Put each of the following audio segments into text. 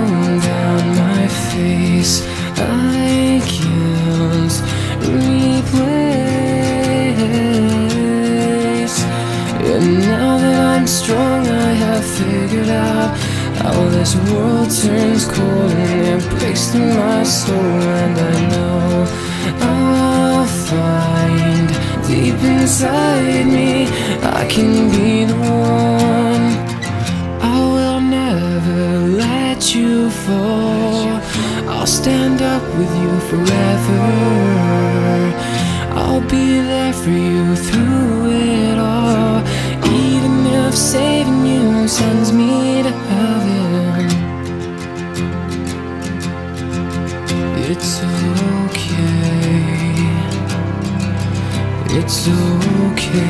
fall down my face. I can't replace. And now that I'm strong, I have figured out how this world turns cold and it breaks through my soul. And I know I'll find deep inside me I can be the one. I will never let you fall. I'll stand up with you forever. I'll be there for you through it all, even if saving you sends me to heaven. It's okay. It's okay.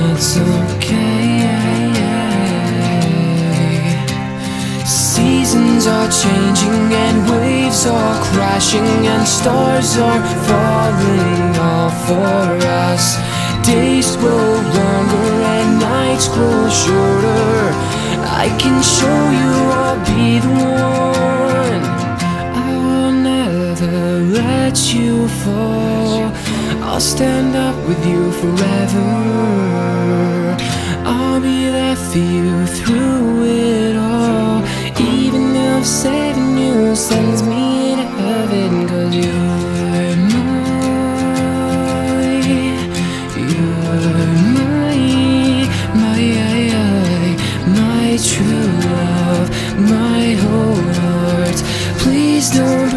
It's okay. Seasons are changing and waves are crashing and stars are falling all for us. Days grow longer and nights grow shorter. I can show you I'll be the one. I will never let you fall. I'll stand up with you forever. I'll be there for you through it all, even if saving you sends me to heaven. 'Cause you're my true love, my whole heart. Please don't